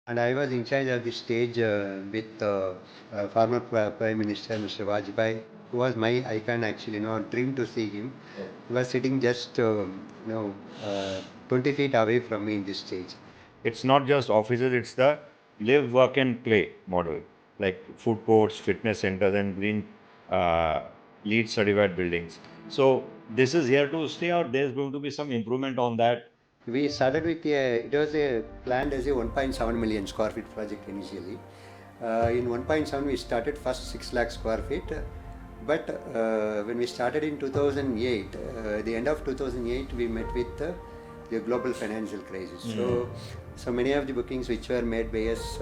And I was in charge of the stage with former Prime Minister Mr. Vajpayee, who was my icon actually. Dream to see him. He was sitting just 20 feet away from me in this stage. It's not just offices, it's the live, work, and play model, like food courts, fitness centers, and green uh, LEED certified buildings. So, this is here to stay, or there's going to be some improvement on that? We started with it was a planned as a 1.7 million square feet project initially. In 1.7 we started first 6 lakh square feet. But when we started in 2008, the end of 2008, we met with the global financial crisis. So many of the bookings which were made by us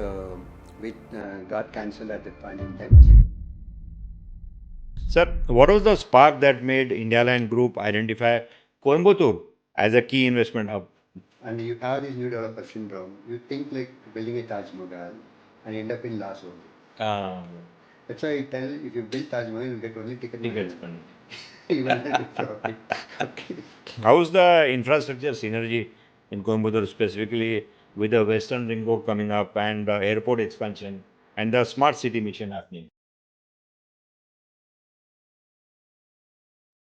got cancelled at that point in time. Sir, what was the spark that made Indialand Group identify Coimbatore as a key investment hub? And you have this new developer syndrome. You think like building a Taj Mahal and end up in Las only. Um, That's why I tell if you build Taj Mahal, you get only ticket Tickets. money. You will get profit. Okay. How's the infrastructure synergy in Coimbatore, specifically with the Western Ring Road coming up and airport expansion and the smart city mission happening?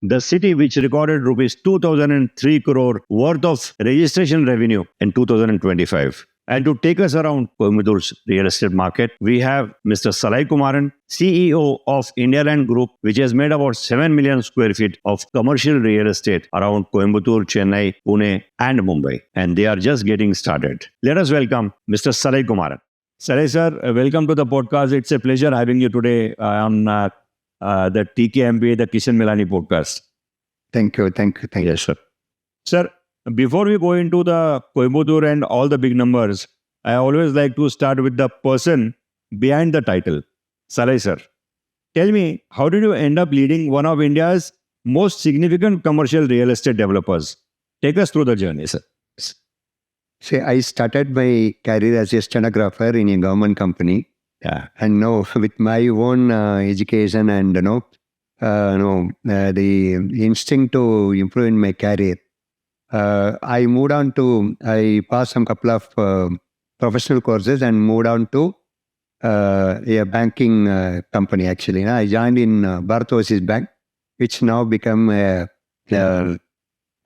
The city, which recorded rupees 2003 crore worth of registration revenue in 2025. And to take us around Coimbatore's real estate market, we have Mr. Salai Kumaran, CEO of Indialand Group, which has made about 7 million square feet of commercial real estate around Coimbatore, Chennai, Pune, and Mumbai. And they are just getting started. Let us welcome Mr. Salai Kumaran. Salai sir, welcome to the podcast. It's a pleasure having you today on the TKMP, the Kishen Milaney podcast. Thank you. Yes, sir. Sir, before we go into the Coimbatore and all the big numbers, I always like to start with the person behind the title. Salai sir, tell me, how did you end up leading one of India's most significant commercial real estate developers? Take us through the journey, sir. See, I started my career as a stenographer in a government company. Yeah. And now with my own education and the instinct to improve in my career, I passed some couple of professional courses and moved on to a banking company actually. I joined in Bharat Overseas Bank, which now become Indian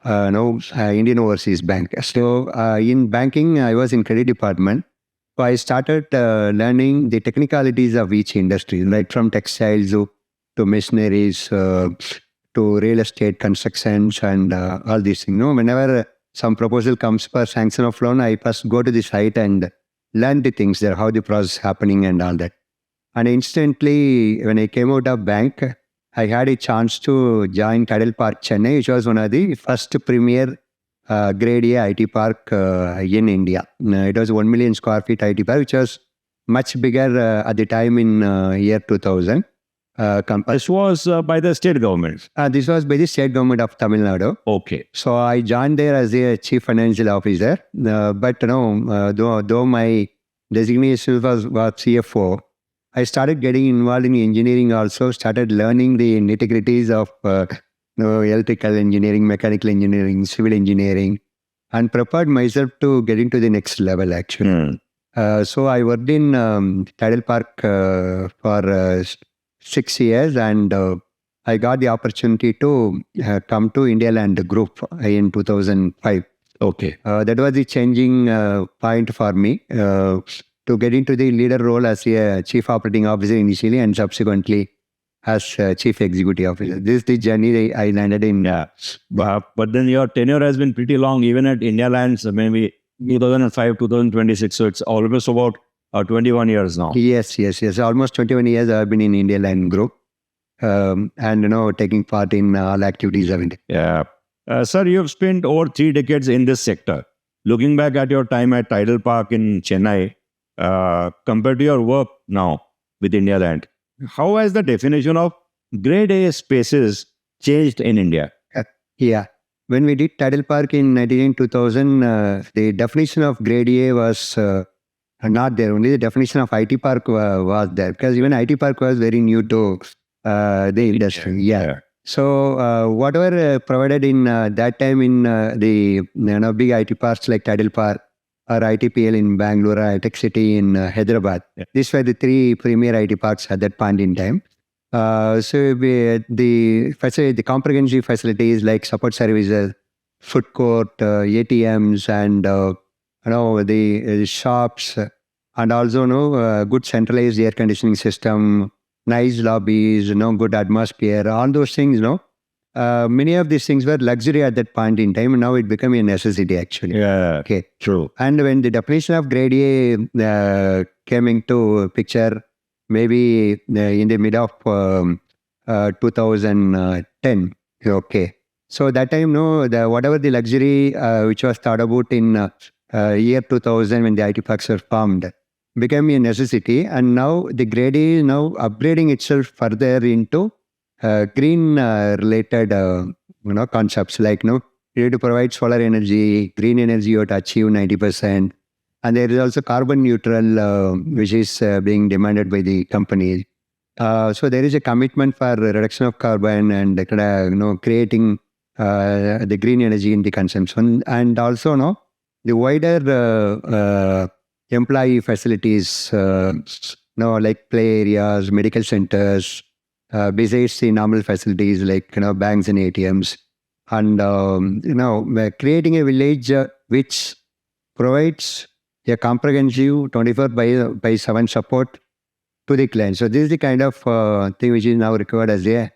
Overseas Bank. So in banking, I was in credit department. So I started learning the technicalities of each industry, right from textiles to machineries to real estate constructions and all these things. Whenever some proposal comes for sanction of loan, I first go to the site and learn the things there, how the process is happening and all that. And instantly, when I came out of bank, I had a chance to join Tidal Park Chennai, which was one of the first premier Grade A IT park in India. It was 1 million square feet IT park, which was much bigger at the time in year 2000. This was by the state government. This was by the state government of Tamil Nadu. Okay. So I joined there as a chief financial officer. But though my designation was CFO, I started getting involved in engineering also, started learning the nitty-gritties of electrical engineering, mechanical engineering, civil engineering, and prepared myself to get into the next level actually. So I worked in Tidal Park for 6 years and I got the opportunity to come to Indialand Group in 2005. Okay. That was the changing point for me to get into the leader role as a chief operating officer initially and subsequently as chief executive officer. This is the journey I landed in. Yeah. But then your tenure has been pretty long, even at Indialand, so maybe 2005, 2026. So it's almost about 21 years now. Yes. Almost 21 years I've been in Indialand Group and, taking part in all activities of India. Yeah. Sir, you've spent over 3 decades in this sector. Looking back at your time at Tidal Park in Chennai, compared to your work now with Indialand, how has the definition of grade A spaces changed in India? Yeah. When we did Tidal Park in 2000, the definition of grade A was not there. Only the definition of IT park was there because even IT park was very new to the industry. Yeah. So whatever provided in that time in the big IT parks like Tidal Park or ITPL in Bangalore, or Tech City in Hyderabad. Yeah. These were the three premier IT parks at that point in time. The comprehensive facilities like support services, food court, ATMs, and the shops, and also good centralized air conditioning system, nice lobbies, good atmosphere, all those things. Many of these things were luxury at that point in time, and now it became a necessity actually. Yeah, Okay. true. And when the definition of grade A came into picture, maybe in the mid of 2010, okay. So that time, whatever the luxury which was thought about in year 2000 when the IT parks were formed became a necessity, and now the grade A is now upgrading itself further into green related concepts like you need to provide solar energy, green energy you have to achieve 90%. And there is also carbon neutral, which is being demanded by the companies. So there is a commitment for reduction of carbon and creating the green energy in the consumption, and also the wider employee facilities, like play areas, medical centers, besides the normal facilities like banks and ATMs, and creating a village which provides a comprehensive 24/7 support to the client. So this is the kind of thing which is now required as a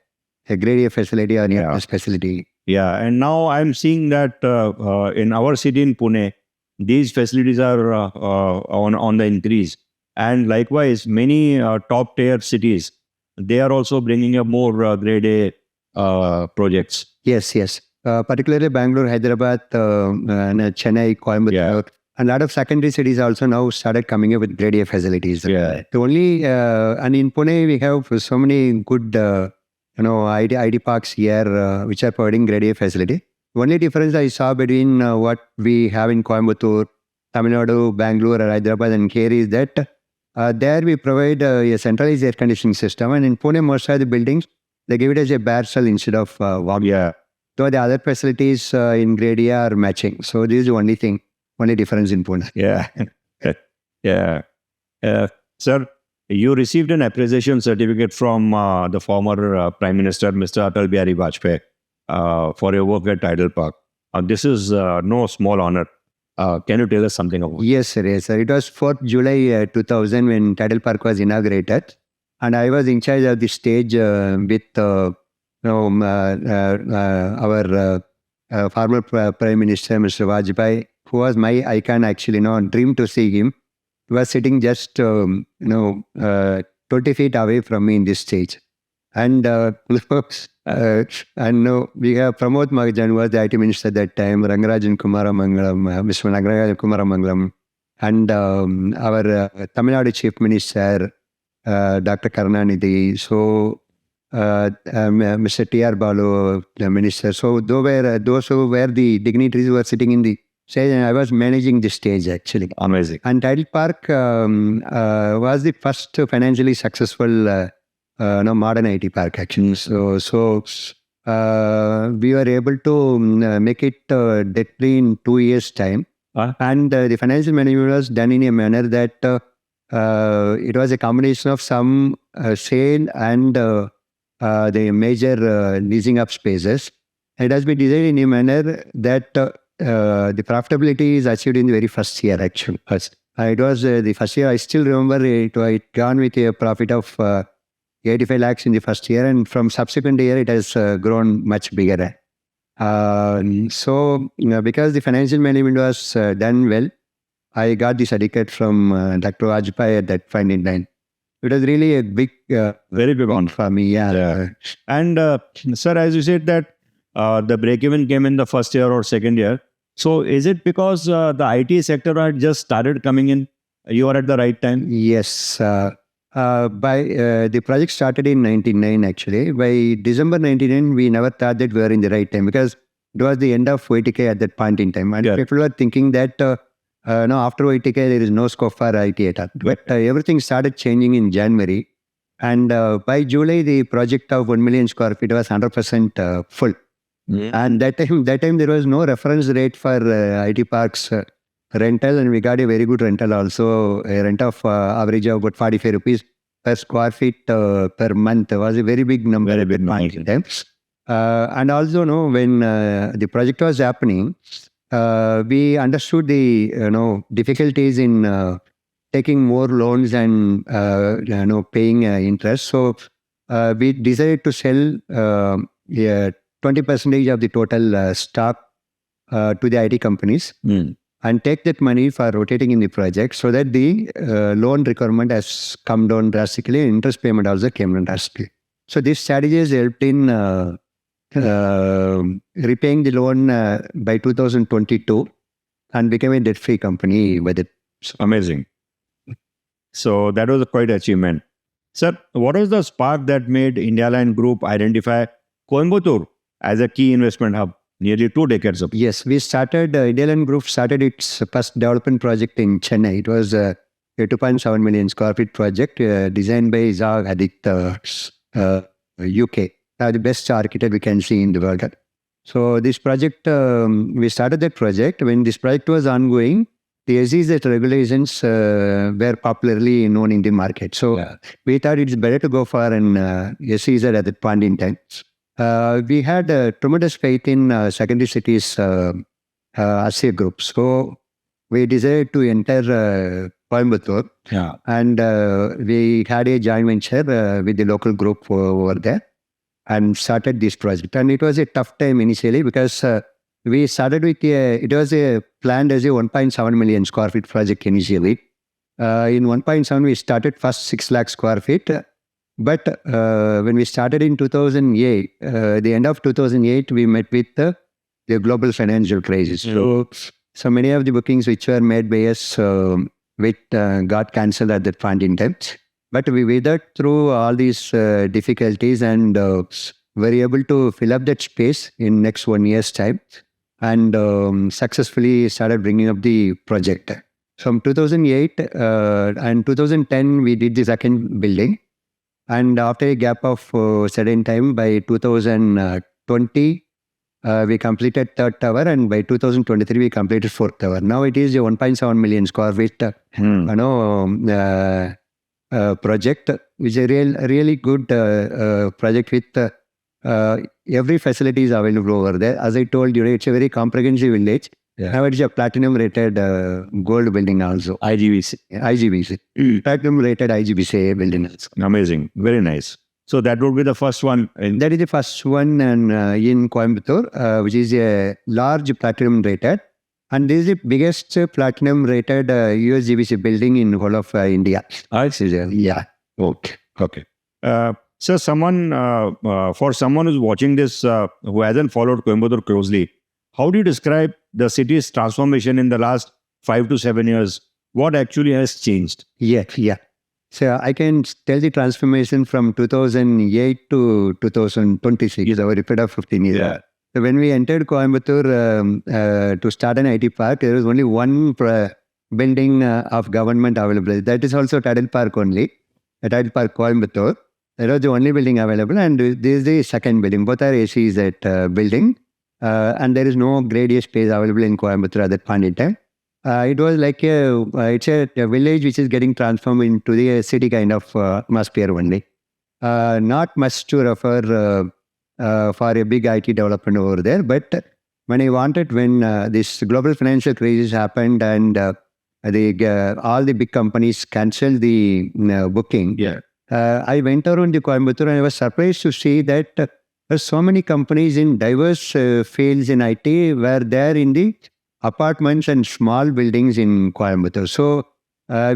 grade A facility or a facility. Yeah, and now I'm seeing that in our city in Pune, these facilities are on the increase, and likewise many top tier cities, they are also bringing up more grade A projects. Yes. Particularly Bangalore, Hyderabad, and Chennai, Coimbatore. Yeah. And a lot of secondary cities also now started coming up with grade A facilities. Yeah. The only, and in Pune, we have so many good, ID parks here, which are providing grade A facility. The only difference I saw between what we have in Coimbatore, Tamil Nadu, Bangalore, or Hyderabad, and here is that there we provide a centralized air conditioning system. And in Pune, most of the buildings, they give it as a bare cell instead of warm. Yeah. So the other facilities in grade A are matching. So this is the only thing. Only difference in Pune. Yeah. Yeah. Sir, you received an appreciation certificate from the former Prime Minister, Mr. Atal Bihari Vajpayee, for your work at Tidal Park. This is no small honor. Can you tell us something about it? Yes, sir. It was 4th July 2000 when Tidal Park was inaugurated. And I was in charge of the stage with our former Prime Minister, Mr. Vajpayee, who was my icon actually, dream to see him. He was sitting just, 20 feet away from me in this stage. And we have Pramod Mahajan, who was the IT Minister at that time, Rangarajan Kumaramangalam, Mr. Rangarajan Kumaramangalam, and our Tamil Nadu Chief Minister, Dr. Karunanidhi. So, Mr. T.R. Balu, the Minister. So, those who were the dignitaries who were sitting in the stage, and I was managing the stage actually. Amazing. And Tidal Park was the first financially successful modern IT park actually. So we were able to make it debt-free in 2 years' time. And the financial management was done in a manner that it was a combination of some sale and the major leasing of spaces. It has been designed in a manner that the profitability is achieved in the very first year actually. It was the first year, I still remember it gone with a profit of 85 lakhs in the first year, and from subsequent year it has grown much bigger. So because the financial management was done well, I got the certificate from Dr. Vajpayee at that point in time. It was really a big, very big honor for me. Yeah. And sir, as you said that the break-even came in the first year or second year. So is it because the IT sector had just started coming in? You are at the right time? Yes. The project started in 99 actually. By December 99, we never thought that we were in the right time because it was the end of OITK at that point in time. And people were thinking that after OITK, there is no scope for IT at all. But everything started changing in January. And by July, the project of 1 million square feet was 100% full. And that time there was no reference rate for IT parks rental, and we got a very good rental also. A rent of average of about 45 rupees per square feet per month. It was a very big number. Very big number. And also, when the project was happening, we understood the difficulties in taking more loans and paying interest. So we decided to sell 20% of the total stock to the IT companies and take that money for rotating in the project, so that the loan requirement has come down drastically. Interest payment also came down drastically. So this strategy has helped in repaying the loan by 2022 and became a debt-free company with it. Amazing. So that was quite an achievement. Sir, what was the spark that made Indialand Group identify Coimbatore as a key investment hub nearly 2 decades ago? Yes, we started, Indialand Group started its first development project in Chennai. It was a 2.7 million square feet project designed by Zag Hadith, UK. The best architect we can see in the world. So this project, we started that project. When this project was ongoing, the SEZ regulations were popularly known in the market. So we thought it's better to go for an SEZ at that point in time. We had tremendous faith in secondary cities as a group. So we decided to enter Coimbatore. And we had a joint venture with the local group over there and started this project. And it was a tough time initially because we started with it was planned as a 1.7 million square feet project initially. In 1.7, we started first 6 lakh square feet. But when we started in 2008, the end of 2008, we met with the global financial crisis. So many of the bookings which were made by us got cancelled at that point in time. But we weathered through all these difficulties and were able to fill up that space in next 1 year's time and successfully started bringing up the project. From 2008 and 2010, we did the second building. And after a gap of certain time, by 2020, we completed third tower, and by 2023, we completed fourth tower. Now it is a 1.7 million square feet project, which is a really good project with every facility is available over there. As I told you, it's a very comprehensive village. Now it's a platinum rated gold building also. IGBC. Platinum rated IGBC building also. Amazing. Very nice. So that would be the first one. That is the first one in Coimbatore, which is a large platinum rated. And this is the biggest platinum rated USGBC building in whole of India. I see. Yeah. Okay. So for someone who's watching this, who hasn't followed Coimbatore closely, how do you describe the city's transformation in the last 5 to 7 years? What actually has changed? Yeah. So I can tell the transformation from 2008 to 2026, over a period of 15 years. So when we entered Coimbatore to start an IT park, there was only one building of government available. That is also Title Park only, Title Park Coimbatore. That was the only building available, and this is the second building. Both are ACs at building, and there is no grade A space available in Coimbatore at that point in time. It was like it's a village which is getting transformed into the city kind of atmosphere only. Not much to refer for a big IT development over there. But when this global financial crisis happened and all the big companies cancelled the booking, I went around the Coimbatore and I was surprised to see that there's so many companies in diverse fields in IT were there in the apartments and small buildings in Coimbatore. So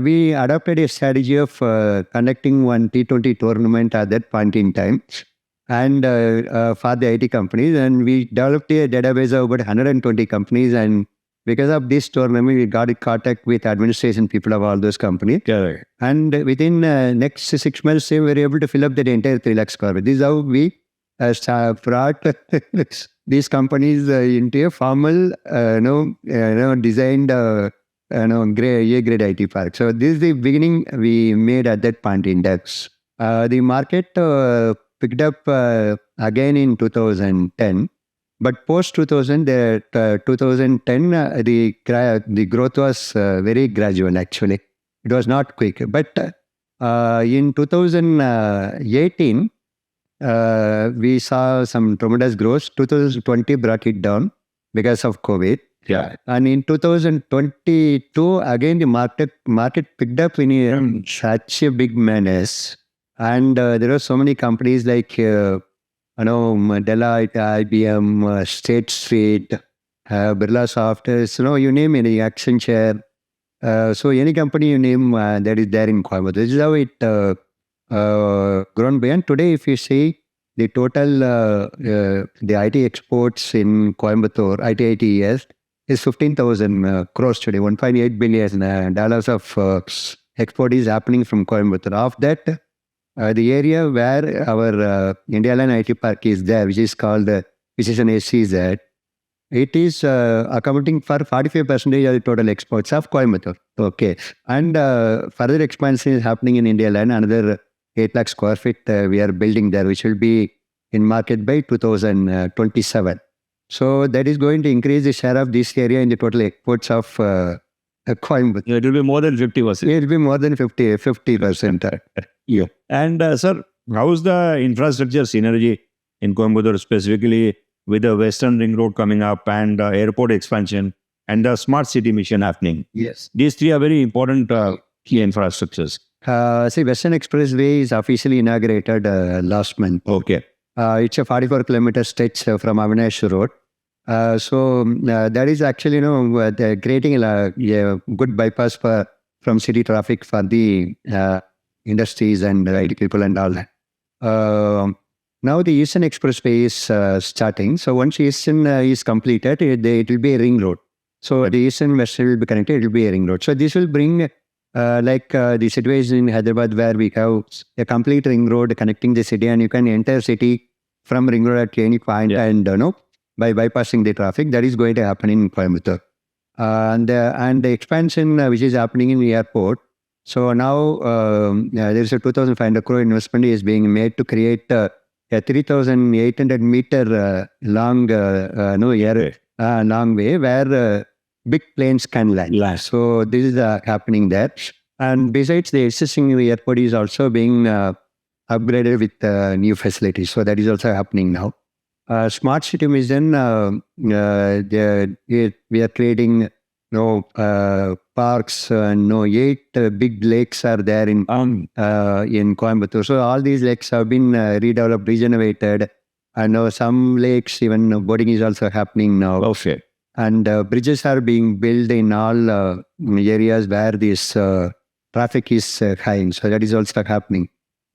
we adopted a strategy of conducting one T20 tournament at that point in time, and for the IT companies, and we developed a database of about 120 companies, and because of this tournament, we got in contact with administration people of all those companies. And within next 6 months, we were able to fill up the entire 3 lakh square feet. This is how we brought these companies into a formal, designed, A-grade IT park. So this is the beginning we made at that point in time. The market picked up again in 2010. But post 2000, 2010, the growth was very gradual. Actually, it was not quick. But in 2018, we saw some tremendous growth. 2020 brought it down because of COVID. Yeah. And in 2022, again, the market picked up in such a big menace. And there are so many companies like, Deloitte, IBM, State Street, Birla Software, you name any, Accenture. So any company you name that is there in Coimbatore. This is how it grown beyond. Today, if you see the total, the IT exports in Coimbatore, ITES, is 15,000 crores today, $1.8 billion of export is happening from Coimbatore. Of that, the area where our Indialand IT Park is there, which is called, which is an SCZ, it is accounting for 45% of the total exports of Coimbatore. Okay. And further expansion is happening in Indialand. Another 8 lakh square feet we are building there, which will be in market by 2027. So that is going to increase the share of this area in the total exports of Coimbatore. It will be more than 50%. It will be more than 50%. Yeah. And sir, how is the infrastructure synergy in Coimbatore, specifically with the Western Ring Road coming up and airport expansion and the smart city mission happening? Yes. These three are very important key infrastructures. See, Western Expressway is officially inaugurated last month. Okay. It's a 44-kilometer stretch from Avinash Road. So that is actually, they're creating a good bypass from city traffic for the industries and IT people and all that. Now the Eastern Expressway is starting. So once Eastern is completed, it will be a ring road. So the Eastern Western will be connected, it will be a ring road. So this will bring the situation in Hyderabad where we have a complete ring road connecting the city, and you can enter city from ring road at any point and by bypassing the traffic. That is going to happen in Coimbatore. And the expansion which is happening in the airport. So now there is a 2,500 crore investment is being made to create a 3,800 meter long long way where big planes can land. So this is happening there. And besides, the existing airport is also being upgraded with new facilities. So that is also happening now. Smart city mission, we are creating parks. 8 big lakes are there in Coimbatore. So all these lakes have been redeveloped, regenerated. And some lakes, even boating is also happening now. Okay. And bridges are being built in all areas where this traffic is high. So that is also happening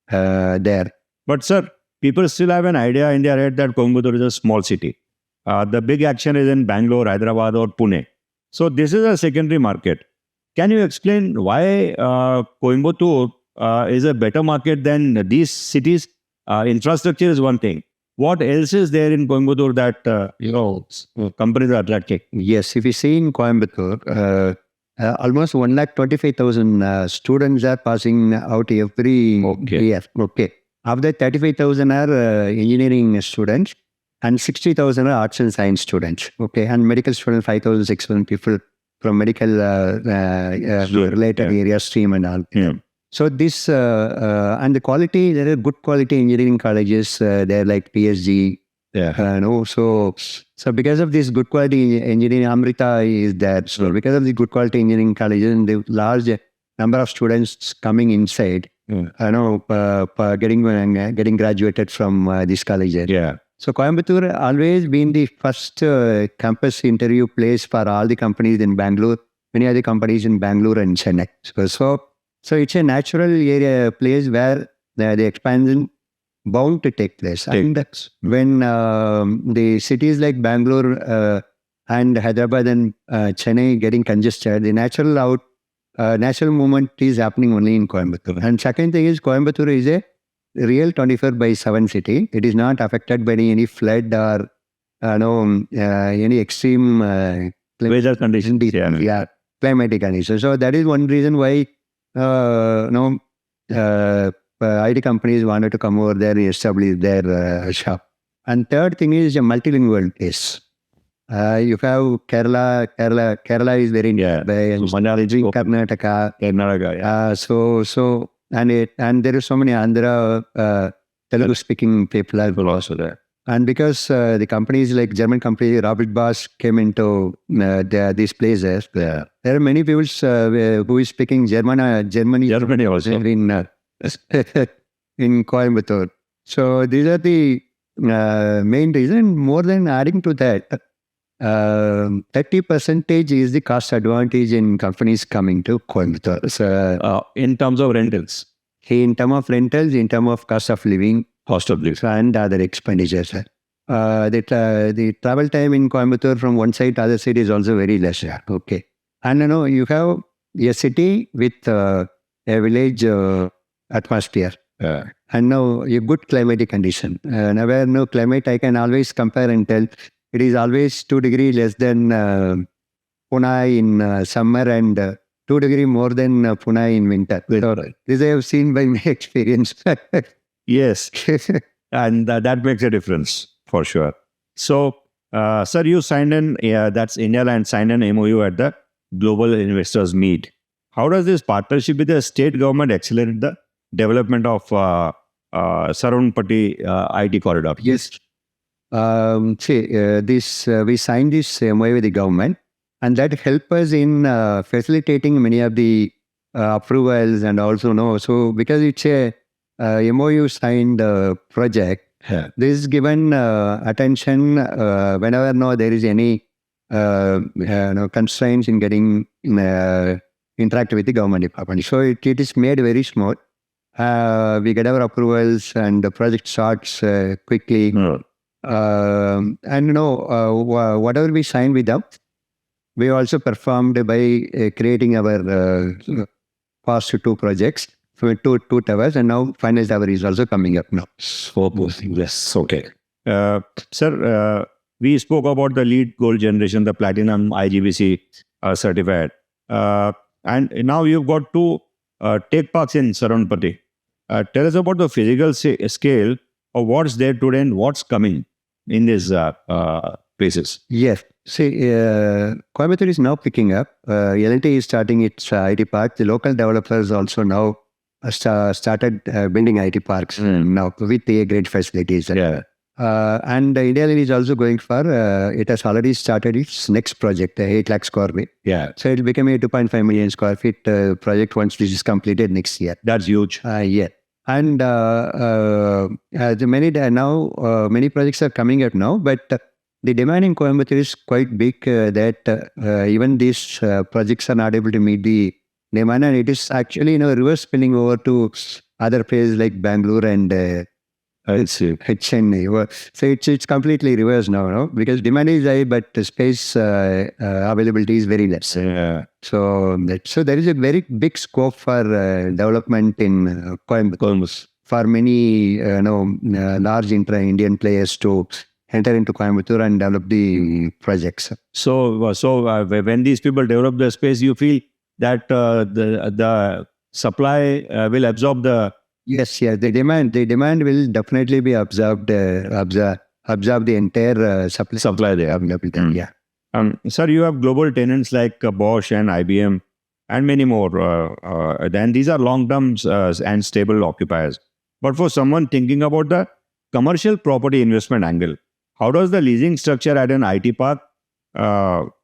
there. But sir, people still have an idea in their head that Coimbatore is a small city. The big action is in Bangalore, Hyderabad or Pune. So this is a secondary market. Can you explain why Coimbatore is a better market than these cities? Infrastructure is one thing. What else is there in Coimbatore that companies are attracting? Yes, if you see in Coimbatore, almost 125,000 students are passing out every year. Okay. Of that, 35,000 are engineering students and 60,000 are arts and science students. Okay. And medical students, 5,600 people from medical related area stream and all. Yeah. So this, and the quality, there are good quality engineering colleges, they're like PSG. So because of this good quality engineering, Amrita is there. So because of the good quality engineering colleges and the large number of students coming inside, getting graduated from this college. Yeah. So Coimbatore always been the first campus interview place for all the companies in Bangalore, many other companies in Bangalore and Chennai. So it's a natural area, place where the expansion bound to take place. And when the cities like Bangalore and Hyderabad and Chennai getting congested, the natural movement is happening only in Coimbatore. And second thing is, Coimbatore is a real 24/7 city. It is not affected by any flood or any extreme weather conditions. Climatic conditions. So that is one reason why IT companies wanted to come over there and establish their shop. And third thing is a multilingual place. You have Kerala is very nearby, and Karnataka. And there are so many Andhra Telugu speaking people are also there. And because the companies like German company Robert Bosch came into these places, there are many people who is speaking Germany also in Coimbatore. So these are the main reason. More than adding to that, 30% is the cost advantage in companies coming to Coimbatore. So, in terms of rentals, in terms of rentals, in terms of cost of living, and other expenditures. The travel time in Coimbatore from one side to other side is also very less. Okay. And you have a city with a village atmosphere. And now a good climatic condition. Where no climate, I can always compare and tell it is always 2 degrees less than Pune in summer and 2 degrees more than Pune in winter. So, this I have seen by my experience. Yes. And that makes a difference for sure. So, sir, you signed that's Indialand signed an MOU at the Global Investors Meet. How does this partnership with the state government accelerate the development of Saravanampatti IT corridor? Yes. We signed this MOU with the government, and that helped us in facilitating many of the approvals and also so because it's a MOU signed project, this is given attention whenever there is any constraints in getting interact with the government department. So it is made very smooth. We get our approvals and the project starts quickly. And whatever we signed with them, we also performed by creating our past 2 projects, two towers, and now final tower is also coming up now. So both things. Yes. Okay. Sir, we spoke about the lead gold generation, the platinum IGBC certified. And now you've got 2 tech parks in Saravanampatti. Tell us about the physical scale of what's there today and what's coming in these places. Yes. See, Coimbatore is now picking up. L&T is starting its IT park. The local developers also now started building IT parks now with the great facilities. And Indialand is also going for, it has already started its next project, 8 lakh square feet. So it will become a 2.5 million square feet project once this is completed next year. That's huge. Yeah. And many projects are coming up now, but the demand in Coimbatore is quite big that even these projects are not able to meet the demand, and it is actually reverse spilling over to other places like Bengaluru and Chennai. So it's completely reversed now, because demand is high, but the space availability is very less. So there is a very big scope for development in Coimbatore for many large intra-Indian players to enter into Coimbatore and develop the projects. So when these people develop the space, you feel that the supply will absorb the... Yes. The demand will definitely be absorb the entire supply there. Yeah. Sir, you have global tenants like Bosch and IBM and many more. Then these are long-term and stable occupiers. But for someone thinking about the commercial property investment angle, how does the leasing structure at an IT park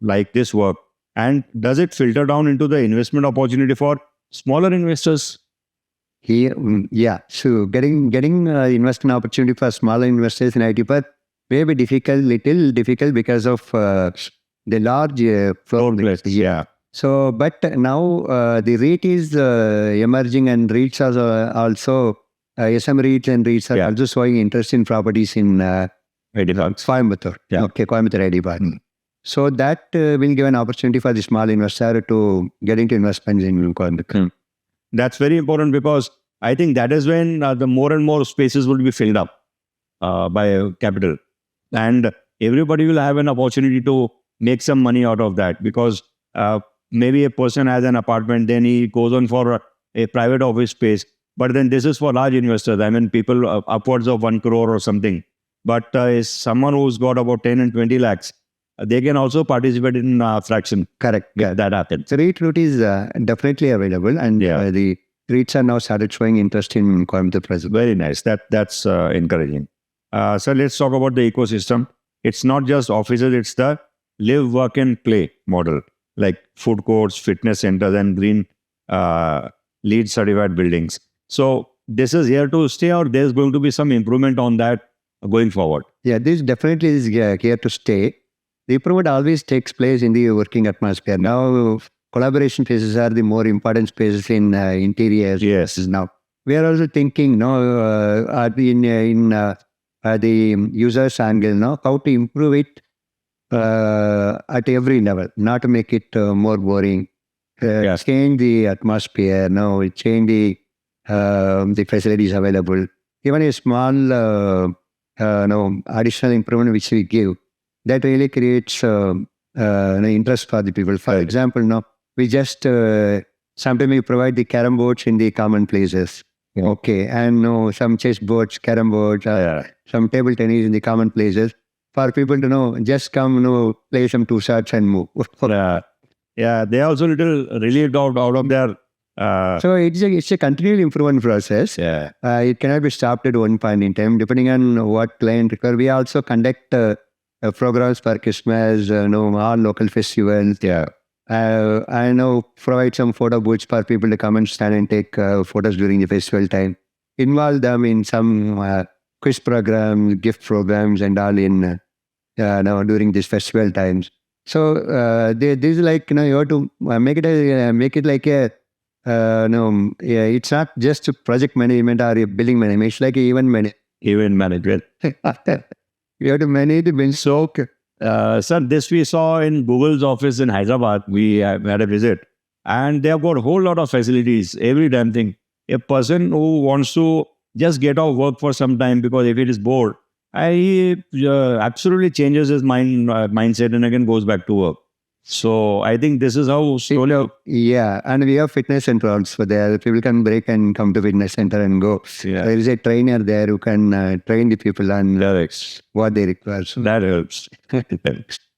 like this work? And does it filter down into the investment opportunity for smaller investors? So getting investment opportunity for smaller investors in IT park may be little difficult because of the large floor plate. So, but now the REIT is emerging, and REITs are also SM REITs and REITs are also showing interest in properties in Coimbatore. Coimbatore ID Park. So that will give an opportunity for the small investor to get into investments in Coimbatore. That's very important, because I think that is when the more and more spaces will be filled up by capital, and everybody will have an opportunity to make some money out of that, because maybe a person has an apartment, then he goes on for a private office space, but then this is for large investors. I mean, people upwards of 1 crore or something. But is someone who's got about 10 and 20 lakhs, they can also participate in fraction. Correct. That happens. So REIT route is definitely available, and the REITs are now started showing interest in Coimbatore present. Very nice. That's encouraging. So let's talk about the ecosystem. It's not just offices, it's the live, work and play model, like food courts, fitness centers and green LEED certified buildings. So this is here to stay, or there's going to be some improvement on that going forward? Yeah, this definitely is here to stay. The improvement always takes place in the working atmosphere. Now, collaboration spaces are the more important spaces in interiors. Yes. Now, we are also thinking, the user's angle, how to improve it at every level, not to make it more boring. Change the atmosphere, change the facilities available. Even a small additional improvement which we give, that really creates interest for the people. For example, we just sometimes we provide the carom boards in the common places. Okay, and some chess boards, carom boards, some table tennis in the common places for people to just come, play some two shots and move. Yeah, they are also little relieved out of their. So it's a continual improvement process. Yeah, it cannot be stopped at one point in time, depending on what client requires. We also conduct programs for Christmas, all local festivals. Yeah. I provide some photo booths for people to come and stand and take photos during the festival time. Involve them in some quiz programs, gift programs, and all in during these festival times. So this is like you have to make it like a it's not just a project management or a building management. It's like event management. You have to manage the bench. So, sir, this we saw in Google's office in Hyderabad. We had a visit, and they have got a whole lot of facilities, every damn thing. A person who wants to just get off work for some time, because if it is bored, he absolutely changes his mindset and again goes back to work. So I think this is how slowly. Yeah, and we have fitness center also there. People can break and come to fitness center and go. Yeah. There is a trainer there who can train the people on what they require. So that helps.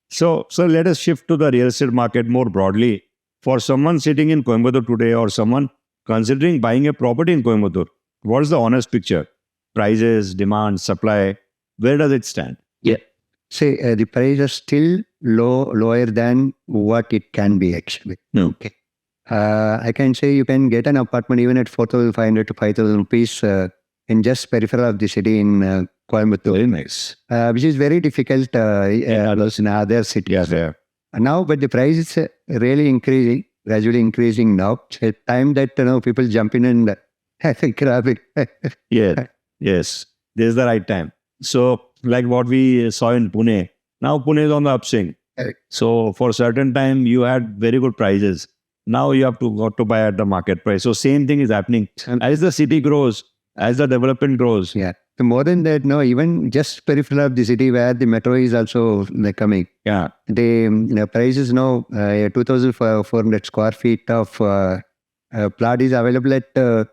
So let us shift to the real estate market more broadly. For someone sitting in Coimbatore today, or someone considering buying a property in Coimbatore, what is the honest picture? Prices, demand, supply, where does it stand? Yeah. Say the price is still lower than what it can be actually. Okay. I can say you can get an apartment even at 4,500 to 5,000 rupees in just peripheral of the city in Coimbatore. Very nice. Which is very difficult in other cities. Yeah. Now, but the price is really increasing, gradually increasing now. It's a time that people jump in and grab it. Yes. This is the right time. So, like what we saw in Pune, now Pune is on the upswing. So, for a certain time, you had very good prices. Now you have to buy at the market price. So, same thing is happening. As the city grows, as the development grows. Yeah. So more than that, even just peripheral of the city where the metro is also coming. Yeah. The price is now 2,400 square feet of plot is available at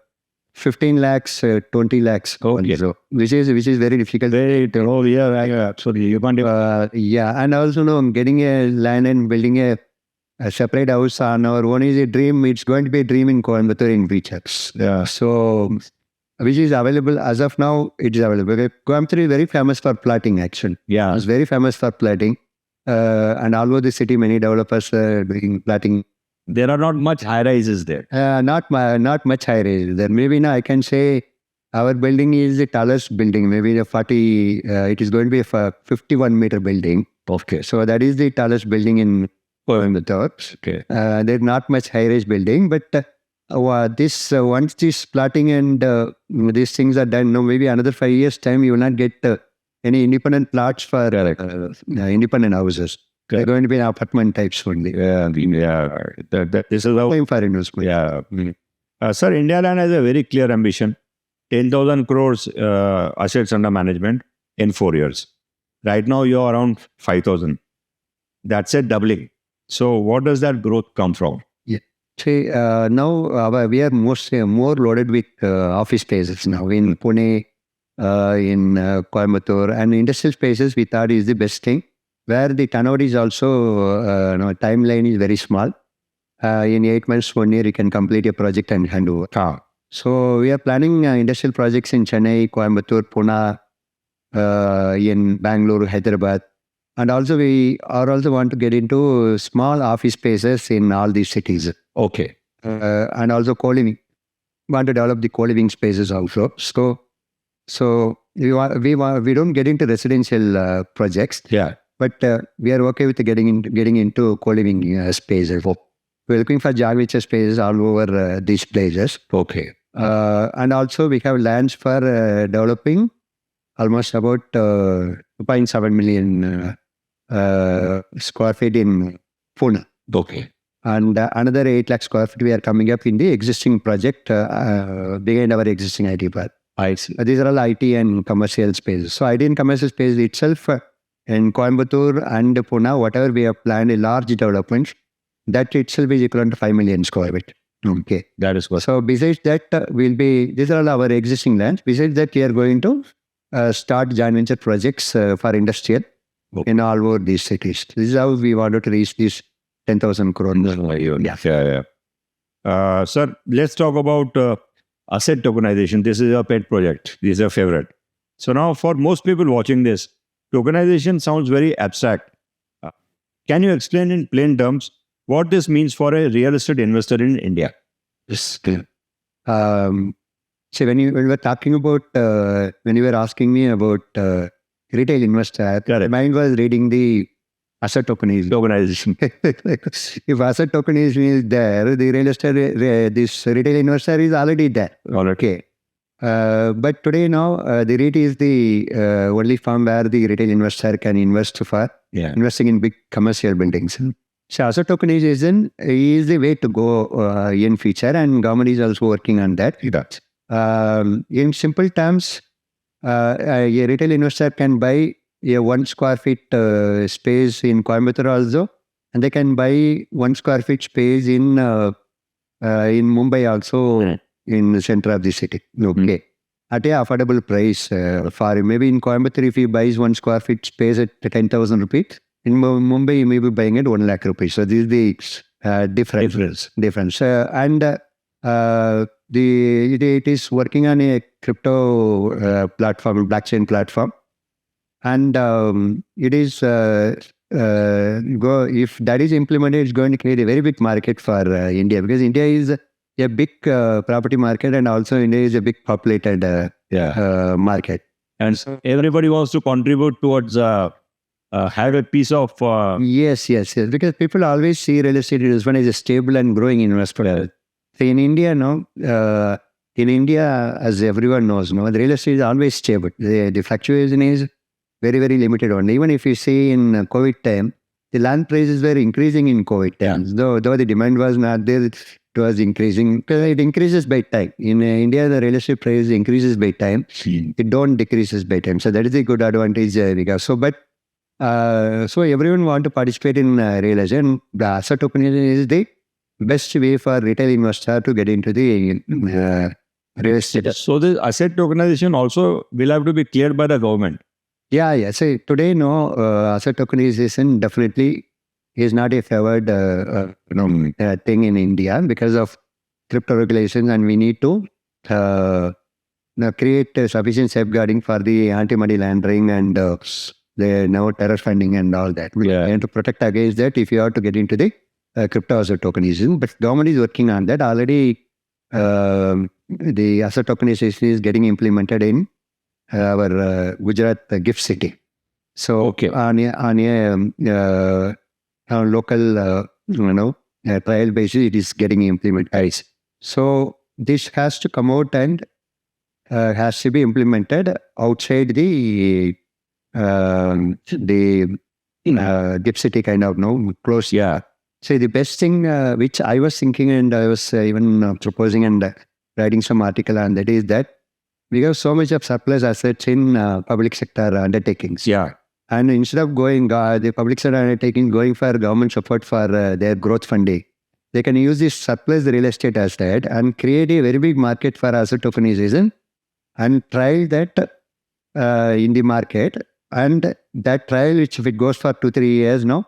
15 lakhs, 20 lakhs. Okay. So, which is very difficult. Absolutely. You can't and also getting a land and building a separate house on our own is a dream. It's going to be a dream in Coimbatore in future. Yeah. So, which is available as of now, it is available. Coimbatore is very famous for plotting actually. Yeah. It's very famous for plotting. And all over the city, many developers are doing plotting. There are not much high rises there. Not much high rise there. Maybe now I can say our building is the tallest building. Maybe it is going to be a 51 meter building. Okay. So that is the tallest building in Coimbatore. Okay. There's not much high rise building, but once this plotting and these things are done, maybe another 5 years time you will not get any independent plots for independent houses. They're going to be apartment types only. This is how for investment. Yeah. Sir, Indialand has a very clear ambition: 10,000 crores assets under management in 4 years. Right now, you're around 5,000. That's a doubling. So, what does that growth come from? See, now we are more loaded with office spaces now in Pune. in Coimbatore. And industrial spaces we thought is the best thing, where the turnover is also, timeline is very small. In 8 months, 1 year, you can complete a project and hand over. So we are planning industrial projects in Chennai, Coimbatore, Pune, in Bengaluru, Hyderabad. And also we are also want to get into small office spaces in all these cities. Okay. And also co-living. Want to develop the co-living spaces also. So we don't get into residential projects. Yeah. But we are okay with getting into co-living spaces. We're looking for joint venture spaces all over these places. Okay. And also we have lands for developing almost about 2.7 million square feet in Pune. Okay. And another 8 lakh square feet we are coming up in the existing project behind our existing IT park. I see. These are all IT and commercial spaces. So IT and commercial space itself in Coimbatore and Pune, whatever we have planned, a large development, that itself is equivalent to 5 million square feet. Okay. That is good. So besides that, these are all our existing lands. Besides that, we are going to start joint venture projects for industrial in all over these cities. This is how we wanted to reach this 10,000 crore. Yeah. Sir, let's talk about asset tokenization. This is a pet project. This is a favorite. So now for most people watching this, tokenization sounds very abstract. Can you explain in plain terms what this means for a real estate investor in India? Yes. So when you were talking about, when you were asking me about retail investor, Correct. mine was reading the asset tokenization. If asset tokenization is there, the real estate, this retail investor is already there. Okay. But today now, the REIT is the only firm where the retail investor can invest for investing in big commercial buildings. So asset tokenization is the way to go in future, and government is also working on that. In simple terms, a retail investor can buy a 1 square feet space in Coimbatore also, and they can buy 1 square feet space in Mumbai also, in the center of the city. Okay. At a affordable price for maybe in Coimbatore, if he buys 1 square feet space at 10,000 rupees, in Mumbai, you may be buying at 1 lakh rupees. So this is the difference. And it is working on a crypto platform, blockchain platform. And it is, if that is implemented, it's going to create a very big market for India, because India is a big property market, and also India is a big populated market. And so everybody wants to contribute towards have a piece of... Yes. Because people always see real estate investment as a stable and growing investment. So in India, as everyone knows, the real estate is always stable. The fluctuation is very, very limited only. Even if you see in COVID time, the land prices were increasing in COVID times. Though the demand was not there, it was increasing. It increases by time. In India, the real estate price increases by time. It don't decreases by time. So that is a good advantage we got. So everyone want to participate in real estate. And the asset tokenization is the best way for retail investor to get into the real estate. So the asset tokenization also will have to be cleared by the government. Yeah. So today, asset tokenization definitely is not a favored thing in India because of crypto regulations, and we need to create sufficient safeguarding for the anti-money laundering and the terror funding and all that. We have to protect against that if you have to get into the crypto asset tokenization. But government is working on that already. The asset tokenization is getting implemented in our Gujarat gift city. So on a local trial basis, it is getting implemented. So this has to come out and has to be implemented outside the gift city kind of close. So the best thing which I was thinking, and I was even proposing and writing some article on that, is that we have so much of surplus assets in public sector undertakings. And instead of going, the public sector undertaking going for government support for their growth funding, they can use this surplus real estate asset and create a very big market for asset tokenization and trial that in the market, and that trial, which if it goes for 2-3 years now,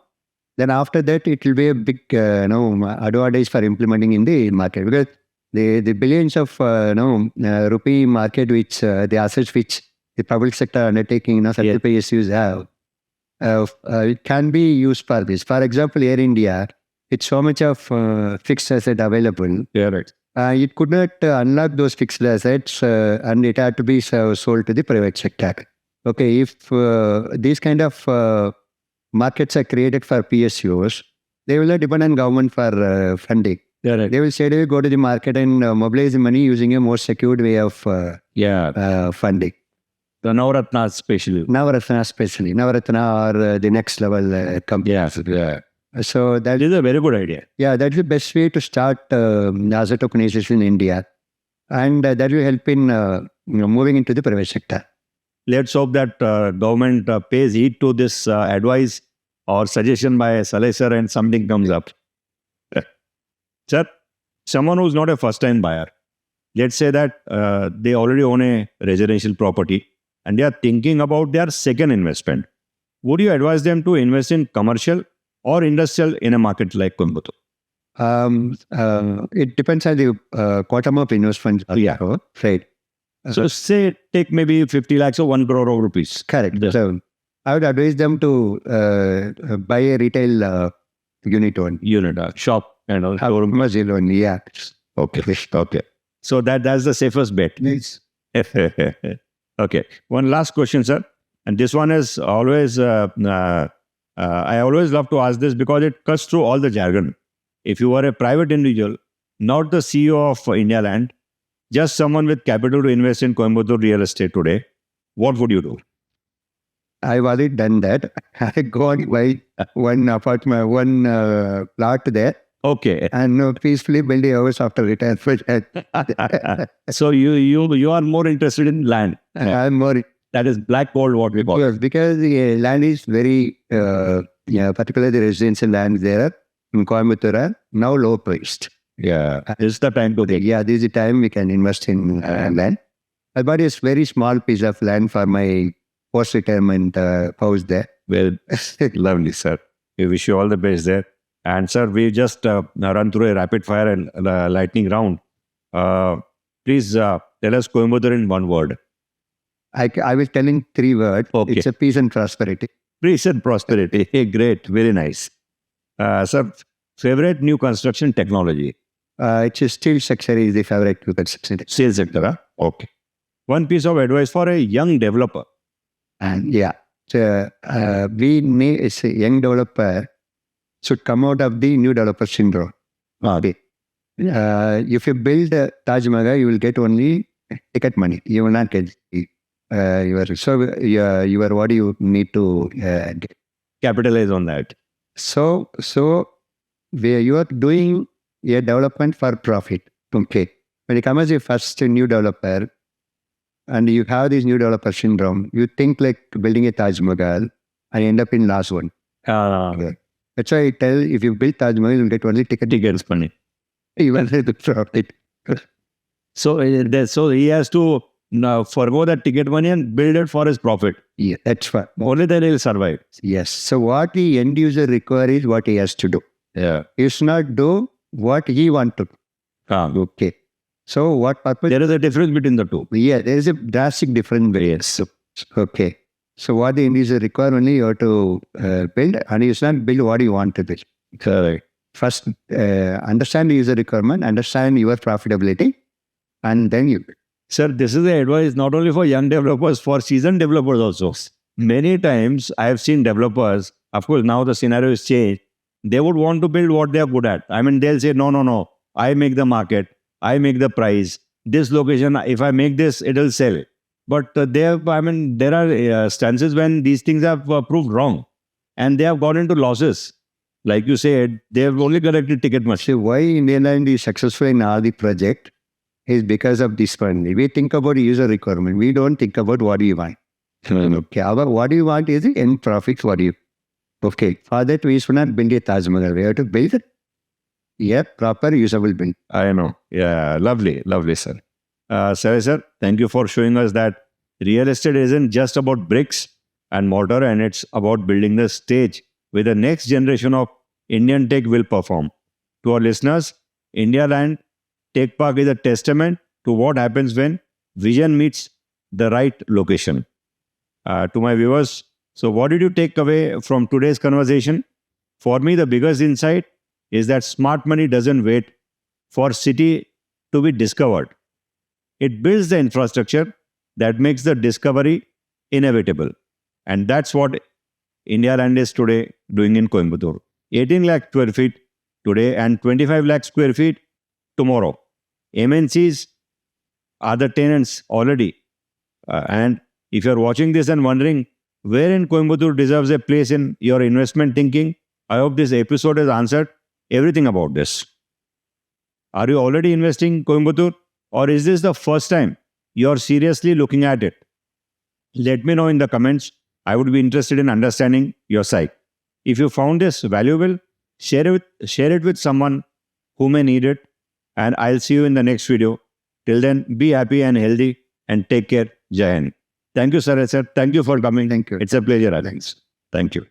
then after that it will be a big advantage for implementing in the market, because the billions of rupee market which the assets which the public sector undertaking, such PSUs have, it can be used for this. For example, Air India, it's so much of fixed asset available. Yeah, right. It could not unlock those fixed assets, and it had to be sold to the private sector. Okay, if these kind of markets are created for PSUs, they will not depend on government for funding. Yeah, right. They will say go to the market and mobilize the money using a more secured way of funding. The Navaratna especially. Navaratna or the next level companies. Yeah. So That is a very good idea. Yeah, that's the best way to start asset tokenization in India. And that will help in moving into the private sector. Let's hope that government pays heed to this advice or suggestion by Salai sir and something comes up. Sir, someone who's not a first-time buyer, let's say that they already own a residential property and they are thinking about their second investment. Would you advise them to invest in commercial or industrial in a market like Coimbatore? It depends on the quantum of investment. Right. So say take maybe 50 lakhs or 1 crore of rupees. Correct. So I would advise them to buy a retail unit one. Shop and all. Commercial one, yeah. Okay. So that's the safest bet. Nice. Okay. One last question, sir. And this one is always, I always love to ask this because it cuts through all the jargon. If you were a private individual, not the CEO of Indialand, just someone with capital to invest in Coimbatore real estate today, what would you do? I've already done that. I go and buy one apartment, one plot there. Okay. And peacefully build a house after retirement. So you are more interested in land. I'm more. That is black gold, what we call. Yes, because the land is very, particularly the residential land there in Coimbatore, now low priced. Yeah. This is the time to take. Yeah, this is the time we can invest in land. I bought a very small piece of land for my post-retirement house there. Well, lovely, sir. We wish you all the best there. And sir, we just run through a rapid fire and lightning round. Please tell us Coimbatore in one word. I will tell in 3 words. Okay. It's a peace and prosperity. Peace and prosperity. Great. Very nice. Sir, favorite new construction technology? It's still sector is the favorite to construction. Sales sector, huh? Okay. One piece of advice for a young developer. And so we need a young developer should come out of the new developer syndrome. Okay. If you build a Taj Mahal, you will get only ticket money. You will not get what do you need to get? Capitalize on that. So where you are doing a development for profit. Okay. When you come as a first new developer and you have this new developer syndrome, you think like building a Taj Mahal and end up in last one. That's why I tell, if you build Taj Mahal, you'll get only tickets money. Even the profit. So he has to forgo that ticket money and build it for his profit. Yeah, that's what. Only then he'll survive. Yes. So what the end user requires is what he has to do. Yeah. He should not do what he wants to do. Okay. So what purpose? There is a difference between the two. Yeah, there is a drastic difference. Yes. Okay. So what the end user requires, only you have to build, and you should not build what you want to build. Correct. First, understand the user requirement, understand your profitability, and then you build. Sir, this is the advice not only for young developers, for seasoned developers also. Many times I have seen developers, of course now the scenario is changed, they would want to build what they are good at. I mean, they'll say, no, I make the market, I make the price, this location, if I make this, it will sell. But there are stances when these things have proved wrong and they have gone into losses. Like you said, they have only collected ticket money. So why Indialand is successful in all the project is because of this one. We think about user requirement. We don't think about what you want. Okay. What you want is the end profit for you. Okay. For that, we should not build a Taj Mahal. We have to build a proper usable build. I know. Yeah. Lovely, sir. Sir, thank you for showing us that real estate isn't just about bricks and mortar, and it's about building the stage where the next generation of Indian tech will perform. To our listeners, Indialand Tech Park is a testament to what happens when vision meets the right location. To my viewers, so what did you take away from today's conversation? For me, the biggest insight is that smart money doesn't wait for city to be discovered. It builds the infrastructure that makes the discovery inevitable. And that's what Indialand is today doing in Coimbatore. 18 lakh square feet today and 25 lakh square feet tomorrow. MNCs are the tenants already. And if you're watching this and wondering where in Coimbatore deserves a place in your investment thinking, I hope this episode has answered everything about this. Are you already investing in Coimbatore, or is this the first time you're seriously looking at it? Let me know in the comments. I would be interested in understanding your side. If you found this valuable, share it with someone who may need it, and I'll see you in the next video. Till then, be happy and healthy and take care. Jai Hind. Thank you, sir. Thank you for coming. Thank you. It's a pleasure, Alex. Thank you.